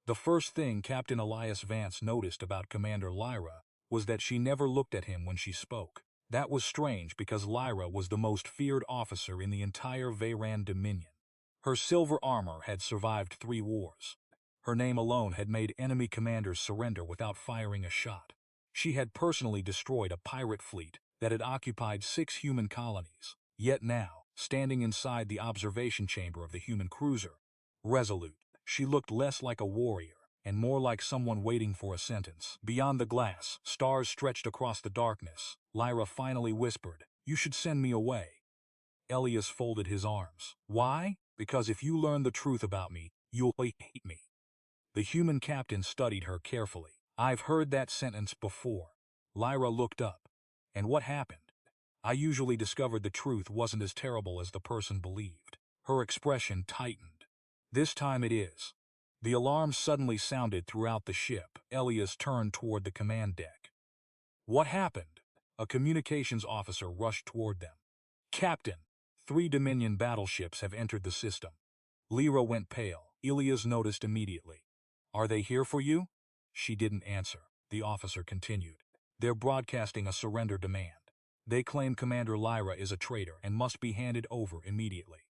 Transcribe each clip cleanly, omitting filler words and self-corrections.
The first thing Captain Elias Vance noticed about Commander Lyra was that she never looked at him when she spoke. That was strange because Lyra was the most feared officer in the entire Veyran Dominion. Her silver armor had survived 3 wars. Her name alone had made enemy commanders surrender without firing a shot. She had personally destroyed a pirate fleet that had occupied 6 human colonies. Yet now, standing inside the observation chamber of the human cruiser, resolute, she looked less like a warrior and more like someone waiting for a sentence. Beyond the glass, stars stretched across the darkness. Lyra finally whispered, "You should send me away." Elias folded his arms. "Why? Because if you learn the truth about me, you'll hate me." The human captain studied her carefully. "I've heard that sentence before." Lyra looked up. "And what happened?" "I usually discovered the truth wasn't as terrible as the person believed." Her expression tightened. "This time it is." The alarm suddenly sounded throughout the ship. Elias turned toward the command deck. "What happened?" A communications officer rushed toward them. "Captain, 3 Dominion battleships have entered the system." Lyra went pale. Elias noticed immediately. "Are they here for you?" She didn't answer. The officer continued. "They're broadcasting a surrender demand. They claim Commander Lyra is a traitor and must be handed over immediately."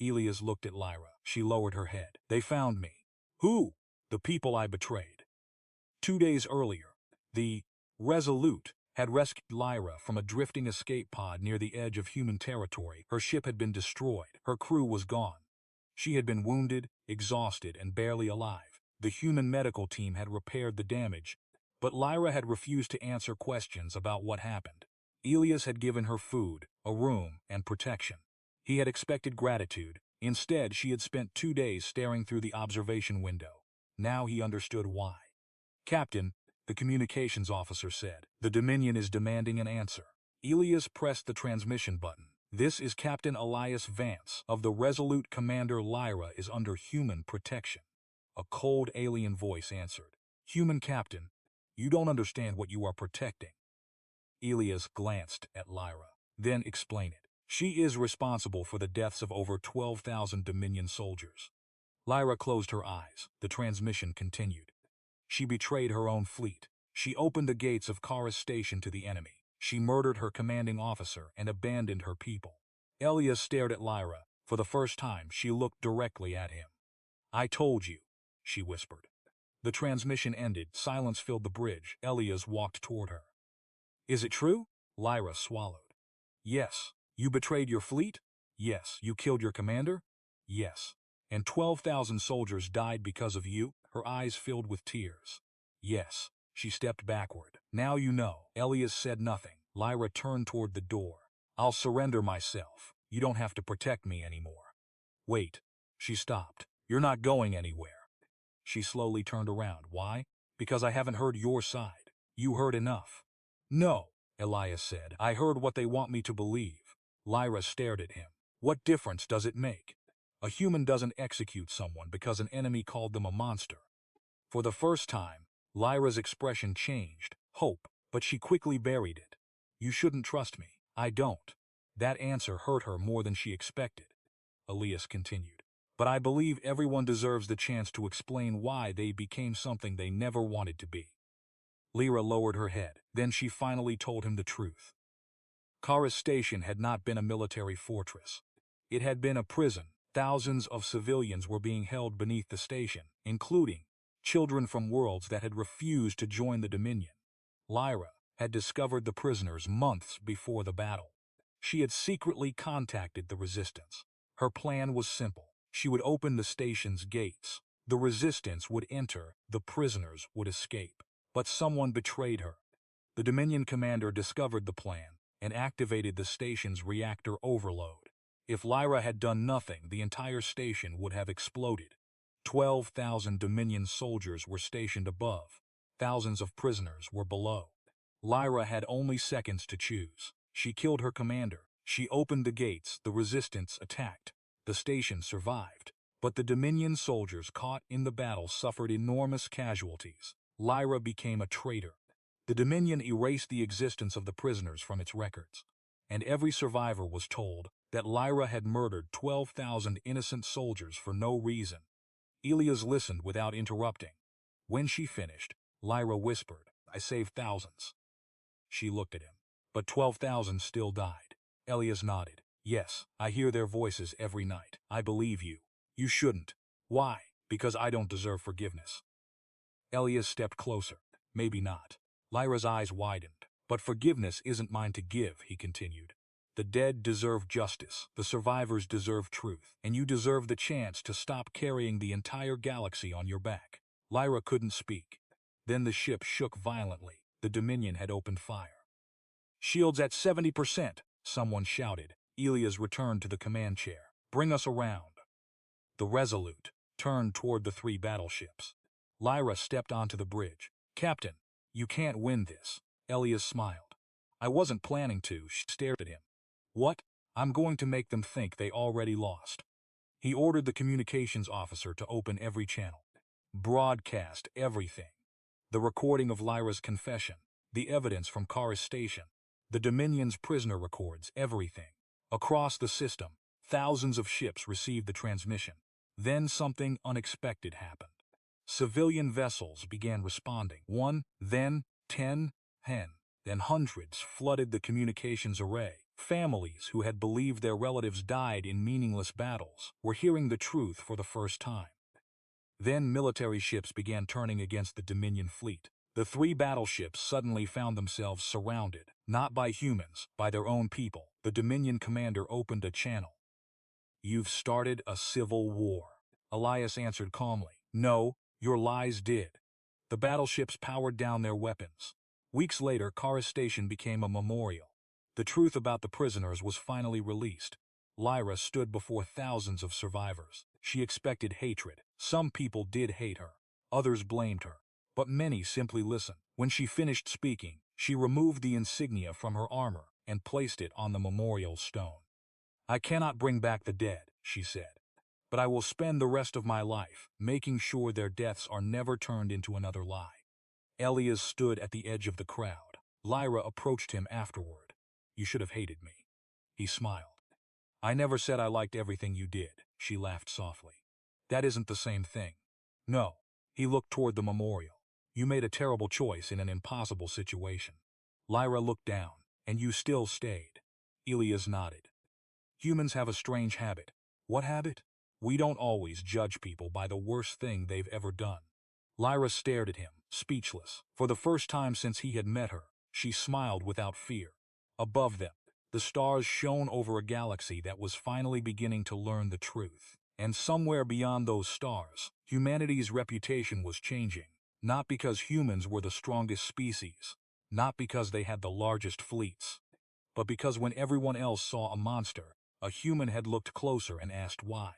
Elias looked at Lyra. She lowered her head. "They found me." "Who?" "The people I betrayed." 2 days earlier, the Resolute had rescued Lyra from a drifting escape pod near the edge of human territory. Her ship had been destroyed. Her crew was gone. She had been wounded, exhausted, and barely alive. The human medical team had repaired the damage, but Lyra had refused to answer questions about what happened. Elias had given her food, a room, and protection. He had expected gratitude. Instead, she had spent 2 days staring through the observation window. Now he understood why. "Captain," the communications officer said, "the Dominion is demanding an answer." Elias pressed the transmission button. "This is Captain Elias Vance of the Resolute. Commander Lyra is under human protection." A cold alien voice answered. "Human captain, you don't understand what you are protecting." Elias glanced at Lyra. "Then explain it." "She is responsible for the deaths of over 12,000 Dominion soldiers." Lyra closed her eyes. The transmission continued. "She betrayed her own fleet. She opened the gates of Kharis Station to the enemy. She murdered her commanding officer and abandoned her people." Elias stared at Lyra. For the first time, she looked directly at him. "I told you," she whispered. The transmission ended. Silence filled the bridge. Elias walked toward her. "Is it true?" Lyra swallowed. "Yes." "You betrayed your fleet?" "Yes." "You killed your commander?" "Yes." "And 12,000 soldiers died because of you?" Her eyes filled with tears. "Yes." She stepped backward. "Now you know." Elias said nothing. Lyra turned toward the door. "I'll surrender myself. You don't have to protect me anymore." "Wait." She stopped. "You're not going anywhere." She slowly turned around. "Why?" "Because I haven't heard your side. You heard enough." "No," Elias said. "I heard what they want me to believe." Lyra stared at him. "What difference does it make? A human doesn't execute someone because an enemy called them a monster." For the first time, Lyra's expression changed. Hope, but she quickly buried it. "You shouldn't trust me." "I don't." That answer hurt her more than she expected. Elias continued. "But I believe everyone deserves the chance to explain why they became something they never wanted to be." Lyra lowered her head. Then she finally told him the truth. Kharis Station had not been a military fortress. It had been a prison. Thousands of civilians were being held beneath the station, including children from worlds that had refused to join the Dominion. Lyra had discovered the prisoners months before the battle. She had secretly contacted the Resistance. Her plan was simple. She would open the station's gates. The Resistance would enter, the prisoners would escape. But someone betrayed her. The Dominion commander discovered the plan and activated the station's reactor overload. If Lyra had done nothing, the entire station would have exploded. 12,000 Dominion soldiers were stationed above. Thousands of prisoners were below. Lyra had only seconds to choose. She killed her commander. She opened the gates. The Resistance attacked. The station survived. But the Dominion soldiers caught in the battle suffered enormous casualties. Lyra became a traitor. The Dominion erased the existence of the prisoners from its records, and every survivor was told that Lyra had murdered 12,000 innocent soldiers for no reason. Elias listened without interrupting. When she finished, Lyra whispered, "I saved thousands." She looked at him. "But 12,000 still died." Elias nodded. "Yes, I hear their voices every night. I believe you." "You shouldn't." "Why?" "Because I don't deserve forgiveness." Elias stepped closer. "Maybe not." Lyra's eyes widened. "But forgiveness isn't mine to give," he continued. "The dead deserve justice, the survivors deserve truth, and you deserve the chance to stop carrying the entire galaxy on your back." Lyra couldn't speak. Then the ship shook violently. The Dominion had opened fire. "Shields at 70%, someone shouted. Elias returned to the command chair. "Bring us around." The Resolute turned toward the 3 battleships. Lyra stepped onto the bridge. "Captain, you can't win this." Elias smiled. "I wasn't planning to." She stared at him. "What?" "I'm going to make them think they already lost." He ordered the communications officer to open every channel. Broadcast everything. The recording of Lyra's confession, the evidence from Kharis Station, the Dominion's prisoner records, everything. Across the system, thousands of ships received the transmission. Then something unexpected happened. Civilian vessels began responding. 1, then 10, then hundreds flooded the communications array. Families who had believed their relatives died in meaningless battles were hearing the truth for the first time. Then military ships began turning against the Dominion fleet. The 3 battleships suddenly found themselves surrounded, not by humans, by their own people. The Dominion commander opened a channel. "You've started a civil war." Elias answered calmly. "No, your lies did." The battleships powered down their weapons. Weeks later, Kharis Station became a memorial. The truth about the prisoners was finally released. Lyra stood before thousands of survivors. She expected hatred. Some people did hate her. Others blamed her. But many simply listened. When she finished speaking, she removed the insignia from her armor and placed it on the memorial stone. "I cannot bring back the dead," she said, "but I will spend the rest of my life making sure their deaths are never turned into another lie." Elias stood at the edge of the crowd. Lyra approached him afterward. "You should have hated me." He smiled. "I never said I liked everything you did." She laughed softly. "That isn't the same thing." "No." He looked toward the memorial. "You made a terrible choice in an impossible situation." Lyra looked down. "And you still stayed." Elias nodded. "Humans have a strange habit." "What habit?" "We don't always judge people by the worst thing they've ever done." Lyra stared at him, speechless. For the first time since he had met her, she smiled without fear. Above them, the stars shone over a galaxy that was finally beginning to learn the truth. And somewhere beyond those stars, humanity's reputation was changing. Not because humans were the strongest species, not because they had the largest fleets, but because when everyone else saw a monster, a human had looked closer and asked why.